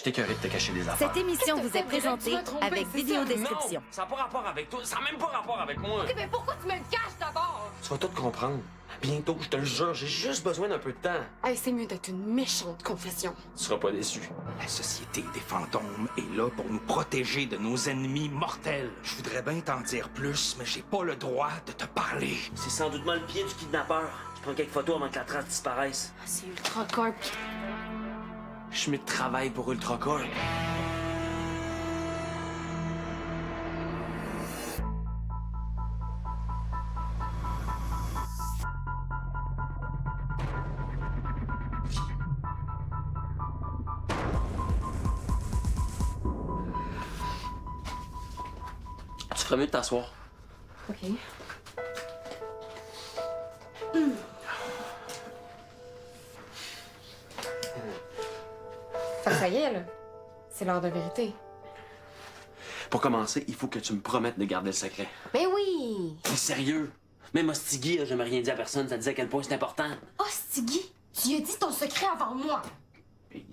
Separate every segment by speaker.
Speaker 1: T'es écœuré de te cacher des affaires.
Speaker 2: Cette émission vous est présentée avec vidéodescription.
Speaker 1: Non, ça n'a pas rapport avec toi. Ça n'a même pas rapport avec moi.
Speaker 3: Ok, mais pourquoi tu me le caches d'abord?
Speaker 1: Tu vas tout comprendre. Bientôt, je te le jure, j'ai juste besoin d'un peu de temps.
Speaker 3: Hey, c'est mieux d'être une méchante confession.
Speaker 1: Tu seras pas déçu.
Speaker 4: La Société des fantômes est là pour nous protéger de nos ennemis mortels. Je voudrais bien t'en dire plus, mais j'ai pas le droit de te parler.
Speaker 5: C'est sans doute le pied du kidnappeur. Je prends quelques photos avant que la trace disparaisse.
Speaker 3: Ah, c'est ultra corp.
Speaker 1: Je travaille pour Ultracorp.
Speaker 5: Tu ferais mieux de t'asseoir.
Speaker 3: Ok. Ça y est, là. C'est l'heure de vérité.
Speaker 5: Pour commencer, il faut que tu me promettes de garder le secret.
Speaker 3: Ben oui!
Speaker 5: C'est sérieux. Même Ostigui a jamais rien dit à personne. Ça disait à quel point c'est important.
Speaker 3: Oh, Stiggy! Tu lui as dit ton secret avant moi!
Speaker 5: Il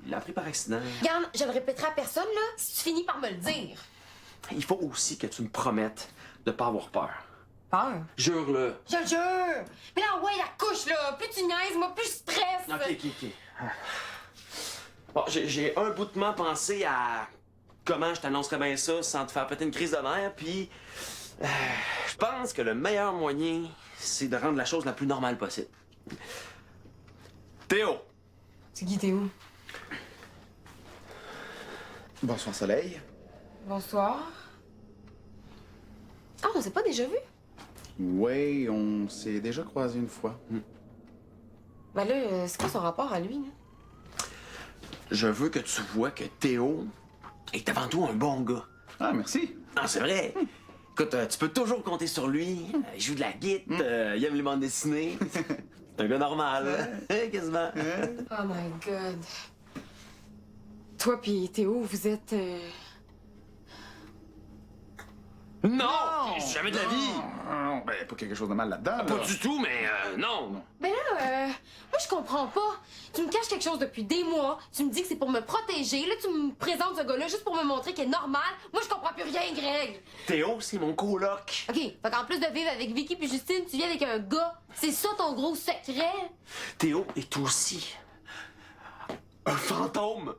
Speaker 5: l'a appris par accident.
Speaker 3: Regarde, je le répéterai à personne, là, si tu finis par me le dire.
Speaker 5: Il faut aussi que tu me promettes de pas avoir peur.
Speaker 3: Peur?
Speaker 5: Jure-le.
Speaker 3: Je le jure! Mais là, ouais, la couche, là! Plus tu niaises, moi, plus je stresse!
Speaker 5: Ok. Bon, j'ai un boutement pensé à comment je t'annoncerais bien ça sans te faire péter une crise de nerfs, puis je pense que le meilleur moyen, c'est de rendre la chose la plus normale possible. Théo!
Speaker 3: Stiggy, t'es où?
Speaker 6: Bonsoir, Soleil.
Speaker 3: Bonsoir. Ah, on s'est pas déjà vu?
Speaker 6: Oui, on s'est déjà croisé une fois.
Speaker 3: Ben là, c'est quoi son rapport à lui, là?
Speaker 5: Je veux que tu vois que Théo est avant tout un bon gars.
Speaker 6: Ah, merci.
Speaker 5: Non, c'est vrai. Écoute, tu peux toujours compter sur lui. Il joue de la guitare, il aime les bandes dessinées. C'est un gars normal, quasiment.
Speaker 3: Oh my God. Toi pis Théo, vous êtes...
Speaker 5: Non! Jamais de la vie!
Speaker 6: Non, ben, pas quelque chose de mal là-dedans.
Speaker 5: Pas
Speaker 6: là.
Speaker 5: du tout, mais non!
Speaker 3: Ben là, moi je comprends pas. Tu me caches quelque chose depuis des mois, tu me dis que c'est pour me protéger, là tu me présentes ce gars-là juste pour me montrer qu'il est normal. Moi je comprends plus rien, Greg.
Speaker 5: Théo, c'est mon coloc.
Speaker 3: OK, fait qu'en plus de vivre avec Vicky puis Justine, tu viens avec un gars. C'est ça ton gros secret?
Speaker 5: Théo est aussi un fantôme.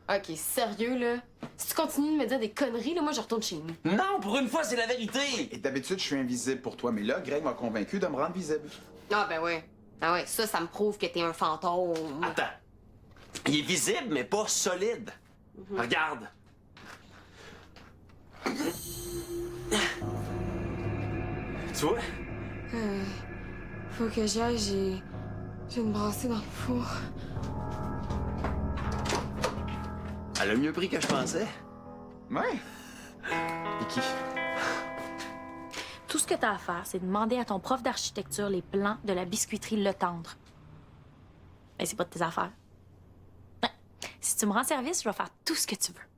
Speaker 3: OK, sérieux, là? Si tu continues de me dire des conneries, là, moi je retourne chez nous.
Speaker 5: Non, pour une fois, c'est la vérité.
Speaker 6: Et d'habitude, je suis invisible pour toi, mais là, Greg m'a convaincu de me rendre visible.
Speaker 3: Ah ben ouais. Ah ouais, ça me prouve que t'es un fantôme.
Speaker 5: Attends. Il est visible, mais pas solide. Regarde. Tu vois?
Speaker 3: Faut que j'y aille, j'ai une brassée dans le four.
Speaker 5: Elle a mieux pris que je pensais.
Speaker 6: Ouais. Vicky.
Speaker 2: Tout ce que tu as à faire, c'est demander à ton prof d'architecture les plans de la biscuiterie Le Tendre. Mais c'est pas de tes affaires. Ouais. Si tu me rends service, je vais faire tout ce que tu veux.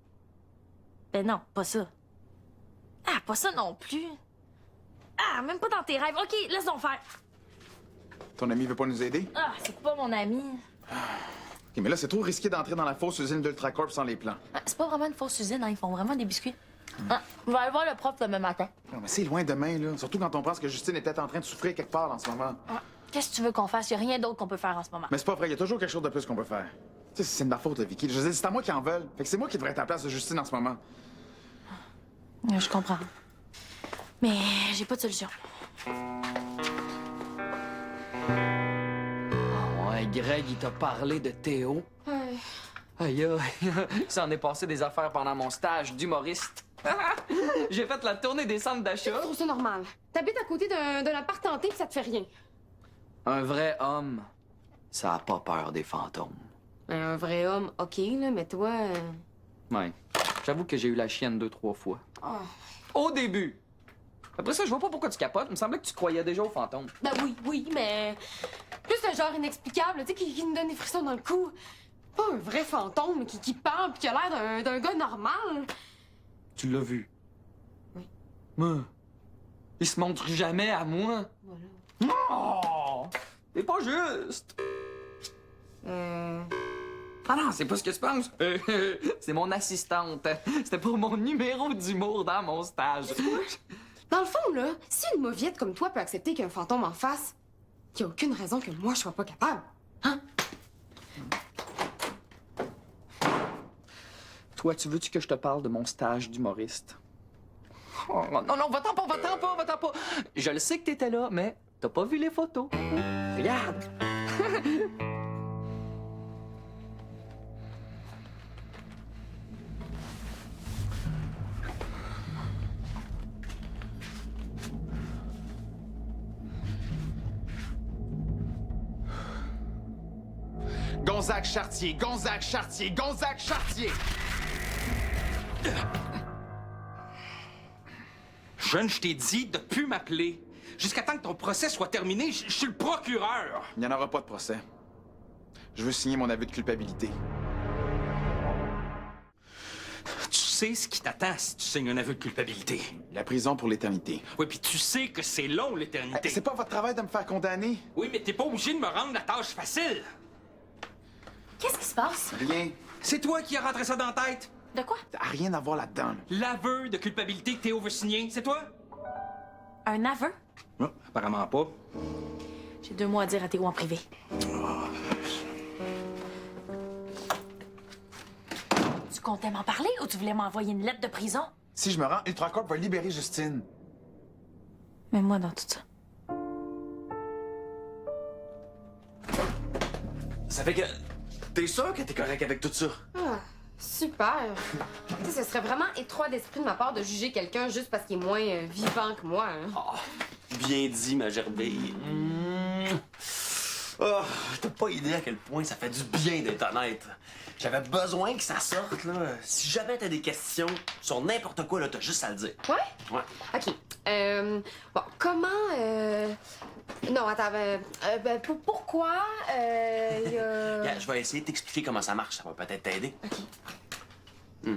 Speaker 2: Ben non, pas ça. Ah, pas ça non plus. Ah, même pas dans tes rêves. OK, laisse donc faire.
Speaker 6: Ton ami veut pas nous aider?
Speaker 2: Ah, c'est pas mon ami.
Speaker 6: Ok, mais là, c'est trop risqué d'entrer dans la fausse usine d'Ultracorp sans les plans.
Speaker 2: Ah, c'est pas vraiment une fausse usine, hein. Ils font vraiment des biscuits. Ah, je vais aller voir le prof demain matin.
Speaker 6: Non, mais c'est loin demain, là. Surtout quand on pense que Justine est peut-être en train de souffrir quelque part en ce moment.
Speaker 2: Ah, qu'est-ce que tu veux qu'on fasse? Y a rien d'autre qu'on peut faire en ce moment.
Speaker 6: Mais c'est pas vrai, il y a toujours quelque chose de plus qu'on peut faire. Tu sais, c'est de ma faute, là, Vicky. Je veux dire, c'est à moi qui en veulent. Fait que c'est moi qui devrais être à la place de Justine en ce moment.
Speaker 2: Je comprends. Mais j'ai pas de solution.
Speaker 7: Ouais, Greg, il t'a parlé de Théo.
Speaker 3: Ouais.
Speaker 7: Aïe, aïe. Il s'en est passé des affaires pendant mon stage d'humoriste. J'ai fait la tournée des centres
Speaker 3: Je
Speaker 7: d'achat.
Speaker 3: trouve ça normal. T'habites à côté d'un appart tenté pis ça te fait rien.
Speaker 7: Un vrai homme, ça a pas peur des fantômes.
Speaker 3: Ben, un vrai homme, OK, là, mais toi...
Speaker 7: Ouais. J'avoue que j'ai eu la chienne 2-3 fois.
Speaker 3: Oh.
Speaker 7: Au début. Après ça, je vois pas pourquoi tu capotes. Il me semblait que tu croyais déjà aux fantômes.
Speaker 3: Ben oui, mais... Plus le genre inexplicable, tu sais, qui nous donne des frissons dans le cou. Pas un vrai fantôme qui parle pis qui a l'air d'un gars normal.
Speaker 7: Tu l'as vu?
Speaker 3: Oui.
Speaker 7: Mais... Il se montre jamais à moi.
Speaker 3: Voilà.
Speaker 7: Oh! C'est pas juste! Ah non, c'est pas ce que tu penses. C'est mon assistante. C'était pour mon numéro d'humour dans mon stage.
Speaker 3: Dans le fond, là, si une mauviette comme toi peut accepter qu'un fantôme en face, y a aucune raison que moi je sois pas capable. Hein?
Speaker 7: Toi, tu veux-tu que je te parle de mon stage d'humoriste? Oh, non, va-t'en pas. Je le sais que t'étais là, mais t'as pas vu les photos. Regarde.
Speaker 6: Gonzague Chartier, Gonzague Chartier, Gonzague Chartier!
Speaker 4: Jeune, je t'ai dit de plus m'appeler. Jusqu'à temps que ton procès soit terminé, je suis le procureur.
Speaker 6: Il n'y en aura pas de procès. Je veux signer mon aveu de culpabilité.
Speaker 4: Tu sais ce qui t'attend si tu signes un aveu de culpabilité.
Speaker 6: La prison pour l'éternité.
Speaker 4: Oui, puis tu sais que c'est long, l'éternité.
Speaker 6: C'est pas votre travail de me faire condamner.
Speaker 4: Oui, mais t'es pas obligé de me rendre la tâche facile.
Speaker 2: Qu'est-ce qui se passe?
Speaker 6: Rien.
Speaker 4: C'est toi qui as rentré ça dans la tête.
Speaker 2: De quoi?
Speaker 6: Ça n'a rien à voir là-dedans.
Speaker 4: L'aveu de culpabilité que Théo veut signer, c'est toi?
Speaker 2: Un aveu?
Speaker 4: Non, apparemment pas.
Speaker 2: J'ai 2 mots à dire à Théo en privé. Tu comptais m'en parler ou tu voulais m'envoyer une lettre de prison?
Speaker 6: Si je me rends, Ultracorp va libérer Justine.
Speaker 2: Mets-moi dans tout ça.
Speaker 5: Ça fait que. T'es sûr que t'es correct avec tout ça?
Speaker 3: Ah, super. Tu sais, ce serait vraiment étroit d'esprit de ma part de juger quelqu'un juste parce qu'il est moins vivant que moi. Hein.
Speaker 5: Ah, bien dit, ma gerbille. Oh, t'as pas idée à quel point ça fait du bien d'être honnête. J'avais besoin que ça sorte, là. Si jamais t'as des questions sur n'importe quoi, là, t'as juste à le dire.
Speaker 3: Ouais?
Speaker 5: Ouais.
Speaker 3: OK. Bon, comment... Non, attends. Pourquoi y a...
Speaker 5: Regarde, je vais essayer de t'expliquer comment ça marche. Ça va peut-être t'aider.
Speaker 3: OK.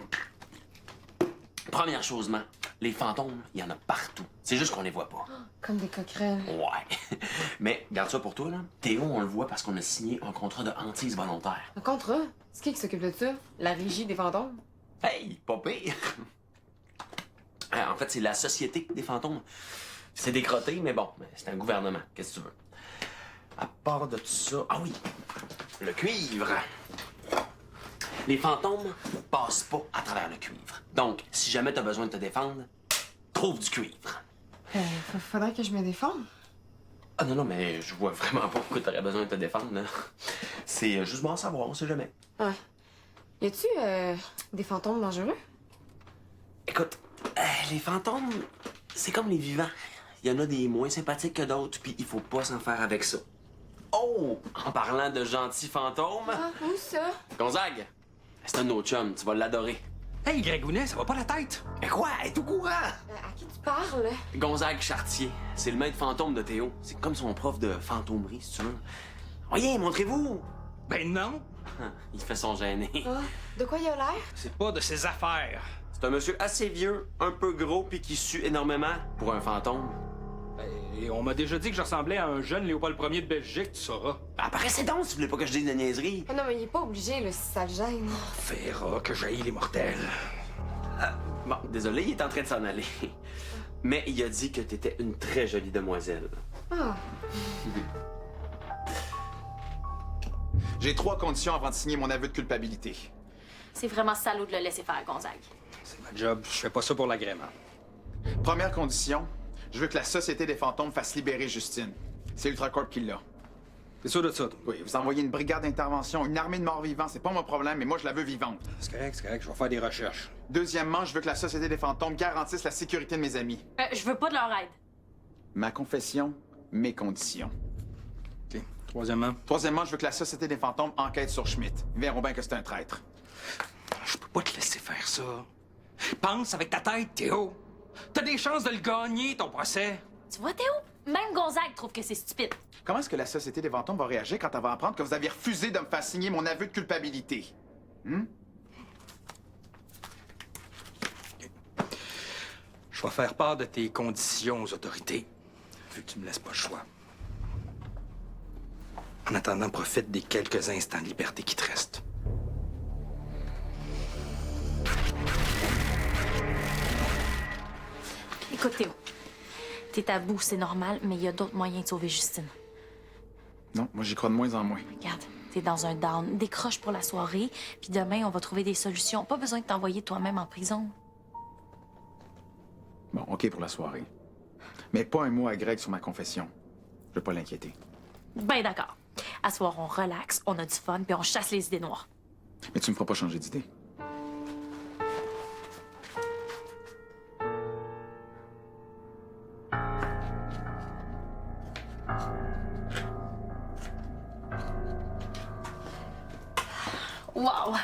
Speaker 5: Première chose, man, les fantômes, il y en a partout. C'est juste qu'on les voit pas.
Speaker 3: Comme des coquerelles.
Speaker 5: Ouais. Mais garde ça pour toi, là. Théo, on le voit parce qu'on a signé un contrat de hantise volontaire.
Speaker 3: Un contrat? C'est qui s'occupe de ça? La régie des fantômes?
Speaker 5: Hey, pas pire. En fait, c'est la Société des fantômes. C'est décroté, mais bon, c'est un gouvernement. Qu'est-ce que tu veux? À part de tout ça... Ah oui, le cuivre. Les fantômes passent pas à travers le cuivre. Donc, si jamais t'as besoin de te défendre, trouve du cuivre.
Speaker 3: Faudrait que je me défende.
Speaker 5: Ah non, mais je vois vraiment pas pourquoi t'aurais besoin de te défendre, là. C'est juste bon à savoir, on sait jamais.
Speaker 3: Ouais. Y a-tu des fantômes dangereux?
Speaker 5: Écoute, les fantômes, c'est comme les vivants. Il y en a des moins sympathiques que d'autres, puis il faut pas s'en faire avec ça. Oh! En parlant de gentils fantômes...
Speaker 3: Ah, où ça?
Speaker 5: Gonzague, c'est un de nos chums, tu vas l'adorer.
Speaker 4: Hey, Grégounet, ça va pas la tête?
Speaker 5: Mais quoi? Elle est au courant?
Speaker 3: À qui tu parles?
Speaker 5: Gonzague Chartier, c'est le maître fantôme de Théo. C'est comme son prof de fantômerie, si tu veux. Voyez, montrez-vous!
Speaker 4: Ben non,
Speaker 5: Il fait son gêné.
Speaker 3: Ah, de quoi il a l'air?
Speaker 4: c'est pas de ses affaires.
Speaker 5: C'est un monsieur assez vieux, un peu gros, puis qui sue énormément pour un fantôme.
Speaker 4: Et on m'a déjà dit que je ressemblais à un jeune Léopold Ier de Belgique, tu sauras.
Speaker 5: Apparaissez donc si vous voulez pas que je dise de niaiseries.
Speaker 3: Ah non, mais il est pas obligé, là, si ça le gêne.
Speaker 4: Verra que j'haïs les mortels.
Speaker 5: Bon, désolé, il est en train de s'en aller. Mais il a dit que t'étais une très jolie demoiselle.
Speaker 3: Ah,
Speaker 6: J'ai 3 conditions avant de signer mon aveu de culpabilité.
Speaker 2: C'est vraiment salaud de le laisser faire, Gonzague.
Speaker 4: C'est ma job, je fais pas ça pour l'agrément.
Speaker 6: Première condition, je veux que la Société des fantômes fasse libérer Justine. C'est Ultracorp qui l'a.
Speaker 4: T'es sûr de ça, toi?
Speaker 6: Oui, vous envoyez une brigade d'intervention, une armée de morts vivants, c'est pas mon problème, mais moi je la veux vivante.
Speaker 4: C'est correct, je vais faire des recherches.
Speaker 6: Deuxièmement, je veux que la Société des fantômes garantisse la sécurité de mes amis.
Speaker 2: Je veux pas de leur aide.
Speaker 6: Ma confession, mes conditions.
Speaker 4: OK. Troisièmement,
Speaker 6: Troisièmement, je veux que la Société des fantômes enquête sur Schmidt. Ils verront bien que c'est un traître.
Speaker 4: je peux pas te laisser faire ça. Pense avec ta tête, Théo. T'as des chances de le gagner, ton procès.
Speaker 2: Tu vois, Théo? Même Gonzague trouve que c'est stupide.
Speaker 6: Comment est-ce que la Société des fantômes va réagir quand elle va apprendre que vous avez refusé de me faire signer mon aveu de culpabilité?
Speaker 4: Je vais faire part de tes conditions aux autorités, vu que tu me laisses pas le choix. En attendant, profite des quelques instants de liberté qui te restent.
Speaker 2: Écoute, Théo. T'es à bout, c'est normal, mais il y a d'autres moyens de sauver Justine.
Speaker 6: Non, moi, j'y crois de moins en moins.
Speaker 2: Regarde, t'es dans un down. Décroche pour la soirée, puis demain, on va trouver des solutions. Pas besoin de t'envoyer toi-même en prison.
Speaker 6: Bon, OK pour la soirée. Mais pas un mot à Greg sur ma confession. Je veux pas l'inquiéter.
Speaker 2: Ben d'accord. À ce soir, on relaxe, on a du fun, puis on chasse les idées noires.
Speaker 6: Mais tu me feras pas changer d'idée.
Speaker 2: Wow!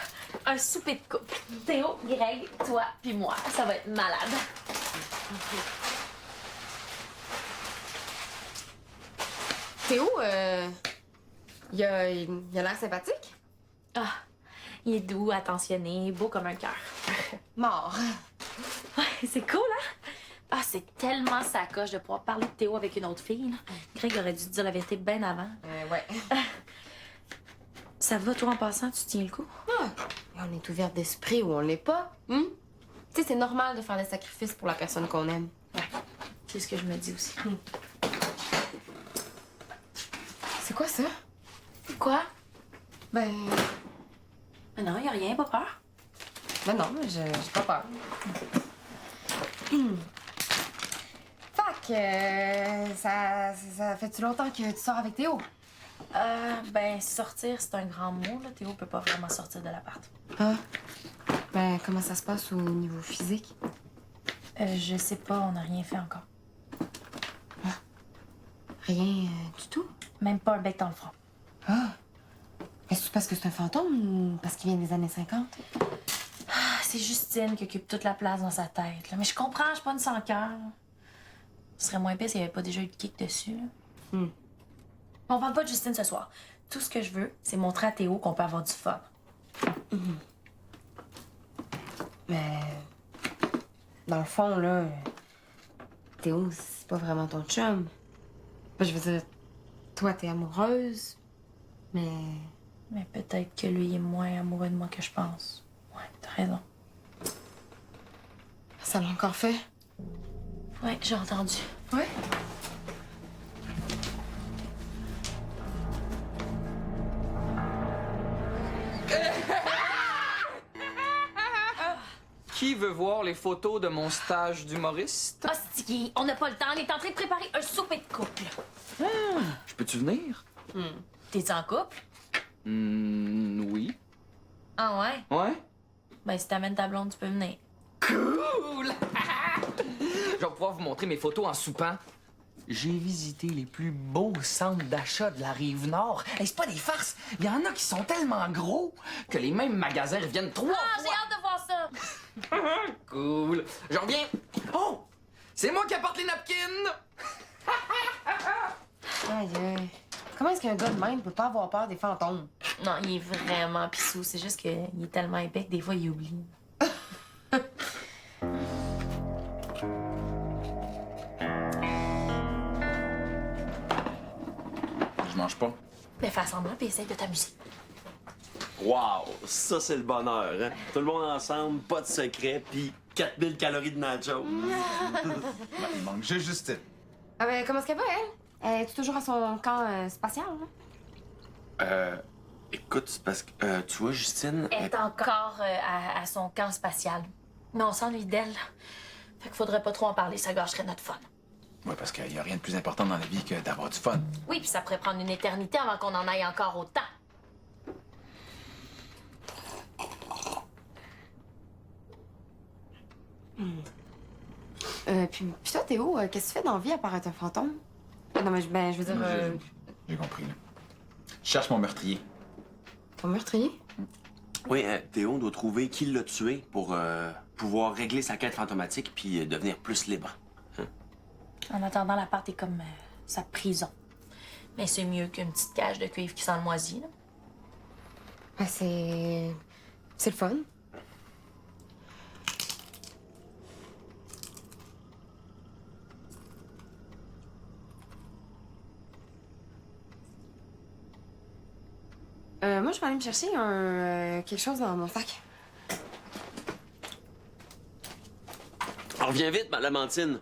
Speaker 2: Un souper de couple. Théo, Greg, toi, puis moi. Ça va être malade.
Speaker 3: Théo, il a l'air sympathique.
Speaker 2: Ah, il est doux, attentionné, beau comme un cœur.
Speaker 3: Mort.
Speaker 2: Ouais, c'est cool, hein? Ah, c'est tellement sa coche de pouvoir parler de Théo avec une autre fille. Là. Greg aurait dû te dire la vérité bien avant.
Speaker 3: Ouais.
Speaker 2: Ça te va, toi, en passant? Tu tiens le coup?
Speaker 3: Ah, on est ouvert d'esprit ou on l'est pas. Tu sais, c'est normal de faire des sacrifices pour la personne qu'on aime.
Speaker 2: Ouais, c'est ce que je me dis aussi.
Speaker 3: C'est quoi ça?
Speaker 2: Quoi?
Speaker 3: Ben
Speaker 2: Mais non, y a rien, pas peur.
Speaker 3: non, j'ai pas peur. Fait que ça fait-tu longtemps que tu sors avec Théo?
Speaker 2: Ben, sortir, c'est un grand mot, là. Théo peut pas vraiment sortir de l'appart.
Speaker 3: Ah. Ben, comment ça se passe au niveau physique?
Speaker 2: Je sais pas, on n'a rien fait encore.
Speaker 3: Rien du tout?
Speaker 2: Même pas un bec dans le front.
Speaker 3: Ah. Est-ce parce que c'est un fantôme ou parce qu'il vient des années 50?
Speaker 2: Ah, c'est Justine qui occupe toute la place dans sa tête, là. Mais je comprends, je suis pas une sans cœur. Ce serait moins pire s'il y avait pas déjà eu de kick dessus, là. On parle pas de Justine ce soir. Tout ce que je veux, c'est montrer à Théo qu'on peut avoir du fun.
Speaker 3: Mais dans le fond, là, Théo, c'est pas vraiment ton chum. Ben, je veux dire, toi, t'es amoureuse, mais...
Speaker 2: Mais peut-être que lui est moins amoureux de moi que je pense. Ouais, t'as raison.
Speaker 3: Ça l'a encore fait?
Speaker 2: Ouais, j'ai entendu.
Speaker 3: Ouais.
Speaker 7: Qui veut voir les photos de mon stage d'humoriste?
Speaker 2: Hostie, on n'a pas le temps. On est en train de préparer un souper de couple.
Speaker 7: Je peux-tu venir?
Speaker 2: T'es en couple?
Speaker 7: Oui.
Speaker 2: Ah ouais?
Speaker 7: Ouais?
Speaker 2: Ben, si t'amènes ta blonde, tu peux venir.
Speaker 7: Cool! Je vais pouvoir vous montrer mes photos en soupant. J'ai visité les plus beaux centres d'achat de la Rive-Nord. Hey, c'est pas des farces. Il y en a qui sont tellement gros que les mêmes magasins reviennent 3
Speaker 2: Ah, j'ai
Speaker 7: fois.
Speaker 2: hâte de voir ça!
Speaker 7: Cool. Je reviens. Oh! C'est moi qui apporte les napkins!
Speaker 3: Aïe, aïe. Comment est-ce qu'un gars de même peut pas avoir peur des fantômes?
Speaker 2: Non, il est vraiment pissou. C'est juste qu'il est tellement épais que des fois, il oublie.
Speaker 6: Je mange pas.
Speaker 2: Ben, fais semblant puis essaye de t'amuser.
Speaker 5: Wow, ça c'est le bonheur, hein? Tout le monde ensemble, pas de secret, puis 4000 calories de nachos.
Speaker 6: Il manque juste Justine.
Speaker 3: Ah ben, comment est-ce qu'elle va, elle? Elle est toujours à son camp spatial, là?
Speaker 5: Écoute, c'est parce que, tu vois, Justine...
Speaker 2: Elle est encore à son camp spatial. Mais on s'ennuie d'elle. Fait qu'il faudrait pas trop en parler, ça gâcherait notre fun.
Speaker 6: Ouais, parce qu'il y a rien de plus important dans la vie que d'avoir du fun.
Speaker 2: Oui, puis ça pourrait prendre une éternité avant qu'on en aille encore autant.
Speaker 3: Puis toi, Théo, qu'est-ce que tu fais dans la vie à part être un fantôme? Non, mais je veux dire,
Speaker 6: Moi, j'ai compris, là. Je cherche mon meurtrier.
Speaker 3: ton meurtrier?
Speaker 5: Oui, Théo doit trouver qui l'a tué pour pouvoir régler sa quête fantomatique puis devenir plus libre.
Speaker 2: En attendant, l'appart est comme sa prison. Mais c'est mieux qu'une petite cage de cuivre qui sent le moisi, là.
Speaker 3: Ben, c'est le fun. Moi, je vais aller me chercher quelque chose dans mon sac.
Speaker 5: Alors, reviens vite, Lamentine.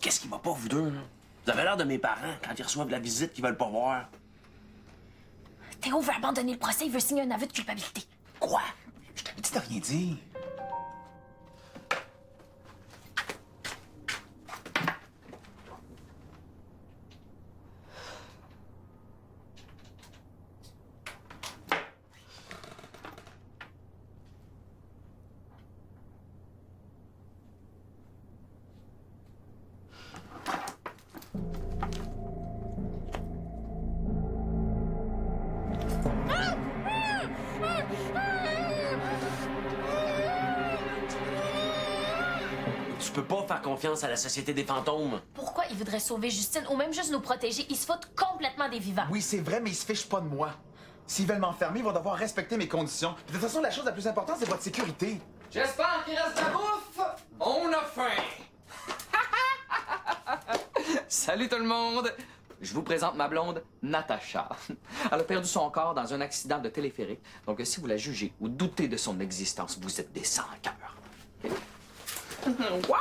Speaker 5: Qu'est-ce qui va pas, vous deux, là? Vous avez l'air de mes parents quand ils reçoivent la visite qu'ils veulent pas voir.
Speaker 2: Théo veut abandonner le procès, il veut signer un aveu de culpabilité.
Speaker 5: Quoi?
Speaker 6: Je t'avais dit de rien dire.
Speaker 5: Tu peux pas faire confiance à la Société des fantômes.
Speaker 2: Pourquoi il voudrait sauver Justine ou même juste nous protéger? Il se fout complètement des vivants.
Speaker 6: Oui, c'est vrai, mais ils se fichent pas de moi. S'ils veulent m'enfermer, ils vont devoir respecter mes conditions. Puis de toute façon, la chose la plus importante, c'est votre sécurité.
Speaker 7: J'espère qu'il reste de la bouffe! On a faim! Salut tout le monde! Je vous présente ma blonde, Natacha. Elle a perdu son corps dans un accident de téléphérique. Donc, si vous la jugez ou doutez de son existence, vous êtes des sans-cœurs. OK? Wow!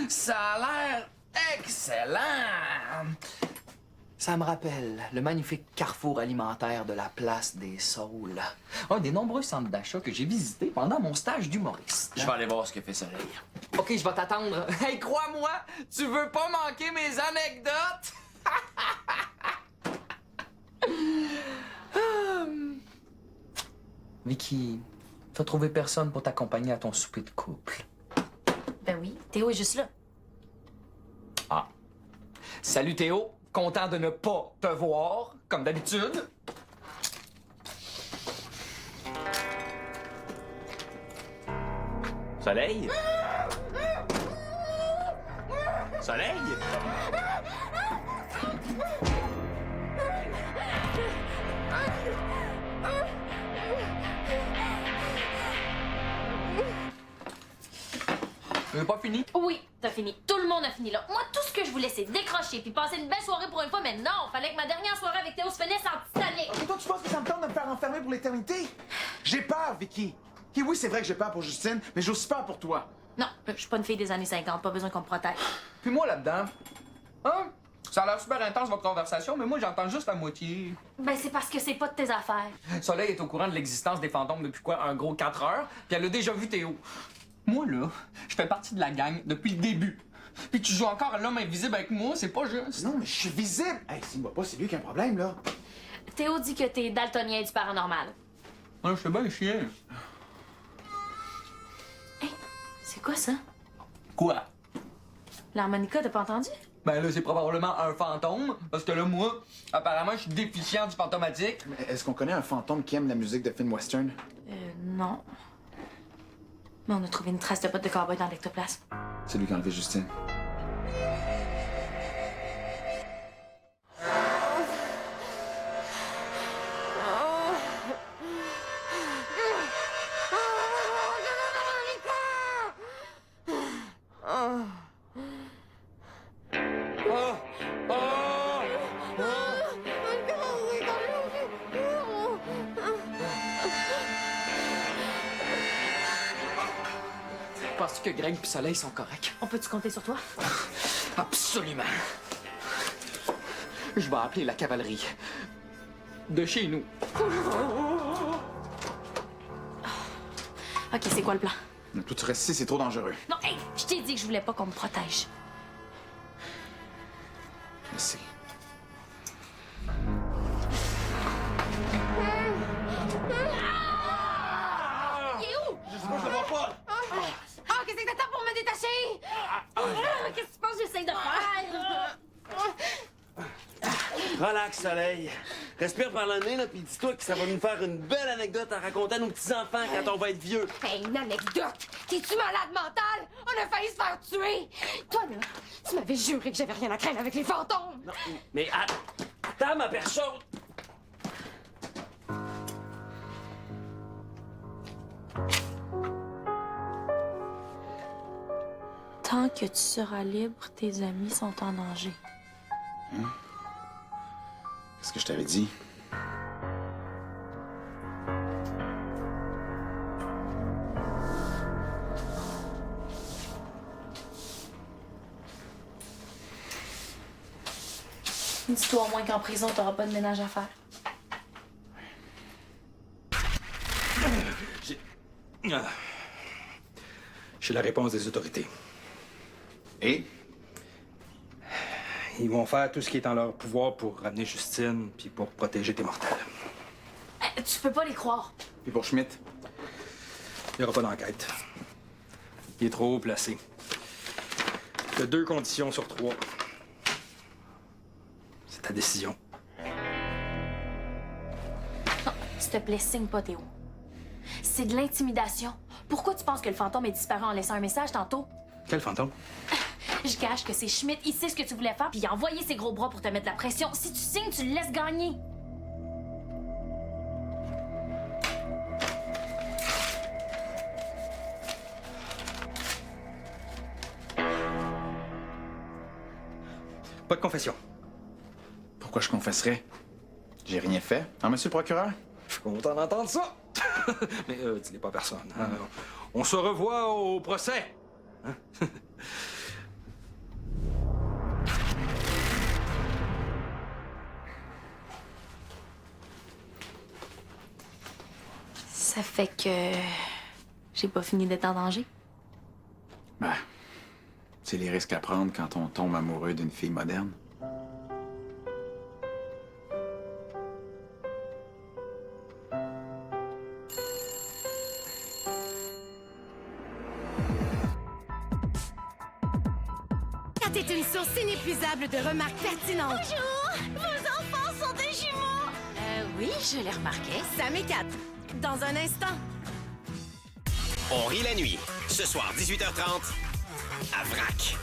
Speaker 7: Ça a l'air excellent! Ça me rappelle le magnifique carrefour alimentaire de la Place des Saules. Un des nombreux centres d'achat que j'ai visités pendant mon stage d'humoriste.
Speaker 5: Je vais aller voir ce que fait Soleil.
Speaker 7: OK, je vais t'attendre. Hey, crois-moi, tu veux pas manquer mes anecdotes? Vicky, t'as trouvé personne pour t'accompagner à ton souper de couple.
Speaker 2: Ben oui, Théo est juste là.
Speaker 7: Ah. Salut Théo, content de ne pas te voir, comme d'habitude.
Speaker 5: Soleil? Soleil?
Speaker 7: J'ai pas fini?
Speaker 2: Oui, t'as fini. Tout le monde a fini là. Moi, tout ce que je voulais, c'est décrocher puis passer une belle soirée pour une fois, mais non, fallait que ma dernière soirée avec Théo se finisse en Titanic.
Speaker 6: Et toi, tu penses que ça me tente de me faire enfermer pour l'éternité? J'ai peur, Vicky. Et oui, c'est vrai que j'ai peur pour Justine, mais j'ai aussi peur pour toi.
Speaker 2: Non, je suis pas une fille des années 50, pas besoin qu'on me protège.
Speaker 7: Puis moi là-dedans, hein? Ça a l'air super intense votre conversation, mais moi j'entends juste la moitié.
Speaker 2: Ben, c'est parce que c'est pas de tes affaires.
Speaker 7: Soleil est au courant de l'existence des fantômes depuis quoi, un gros 4 heures, puis elle a déjà vu Théo. Moi là, je fais partie de la gang depuis le début. Puis tu joues encore à l'homme invisible avec moi, c'est pas juste.
Speaker 6: Non, mais je suis visible. Hey, s'il me voit pas, c'est lui qui a un problème, là.
Speaker 2: Théo dit que t'es daltonien du paranormal.
Speaker 7: Ah, je fais bien chier.
Speaker 2: Hey, c'est quoi ça?
Speaker 7: Quoi?
Speaker 2: L'harmonica, t'as pas entendu?
Speaker 7: Ben là, c'est probablement un fantôme, parce que là, moi, apparemment, je suis déficient du fantomatique.
Speaker 6: Mais est-ce qu'on connaît un fantôme qui aime la musique de film western?
Speaker 2: Non. Mais on a trouvé une trace de bottes de cowboy dans l'ectoplasme.
Speaker 6: C'est lui qui a enlevé Justine.
Speaker 7: Penses-tu que Greg et Soleil sont corrects?
Speaker 2: On peut-tu compter sur toi?
Speaker 7: Absolument. Je vais appeler la cavalerie. De chez nous.
Speaker 2: OK, c'est quoi le plan?
Speaker 6: Mais toi, tu restes ici, c'est trop dangereux.
Speaker 2: Non, hey, je t'ai dit que je voulais pas qu'on me protège.
Speaker 6: Je sais.
Speaker 2: Il est où?
Speaker 5: Je le vois pas!
Speaker 2: Ah, qu'est-ce que t'attends pour me détacher? Qu'est-ce que tu penses que j'essaie de faire?
Speaker 5: Relax, Soleil. Respire par le nez, là, puis dis-toi que ça va nous faire une belle anecdote à raconter à nos petits-enfants quand on va être vieux.
Speaker 3: Hey, une anecdote! T'es-tu malade mental? On a failli se faire tuer! Toi, là, tu m'avais juré que j'avais rien à craindre avec les fantômes!
Speaker 5: Non, mais attends, ma personne!
Speaker 2: Tant que tu seras libre, tes amis sont en danger.
Speaker 6: Qu'est-ce que je t'avais dit?
Speaker 2: Dis-toi au moins qu'en prison, t'auras pas de ménage à faire.
Speaker 4: J'ai la réponse des autorités.
Speaker 6: Et?
Speaker 4: Ils vont faire tout ce qui est en leur pouvoir pour ramener Justine puis pour protéger tes mortels.
Speaker 2: Tu peux pas les croire.
Speaker 6: Puis pour Schmidt?
Speaker 4: Il n'y aura pas d'enquête. Il est trop haut placé. Il y a 2 conditions sur 3. C'est ta décision.
Speaker 2: Non, s'il te plaît, signe pas, Théo. C'est de l'intimidation. Pourquoi tu penses que le fantôme est disparu en laissant un message tantôt?
Speaker 4: Quel fantôme?
Speaker 2: Je cache que c'est Schmidt, il sait ce que tu voulais faire, puis il a envoyé ses gros bras pour te mettre la pression. Si tu signes, tu le laisses gagner.
Speaker 4: Pas de confession.
Speaker 6: Pourquoi je confesserais? J'ai rien fait. Hein, monsieur le procureur?
Speaker 4: Je suis content d'entendre ça. Mais dis-les pas à personne. Hein? On se revoit au procès. Hein?
Speaker 2: Ça fait que j'ai pas fini d'être en danger.
Speaker 6: Ben, c'est les risques à prendre quand on tombe amoureux d'une fille moderne.
Speaker 8: T'es une source inépuisable de remarques pertinentes. Bonjour! Vos enfants sont des jumeaux! Oui, je l'ai remarqué. Sam et Kat, dans un instant.
Speaker 9: On rit la nuit, ce soir 18h30, à VRAC.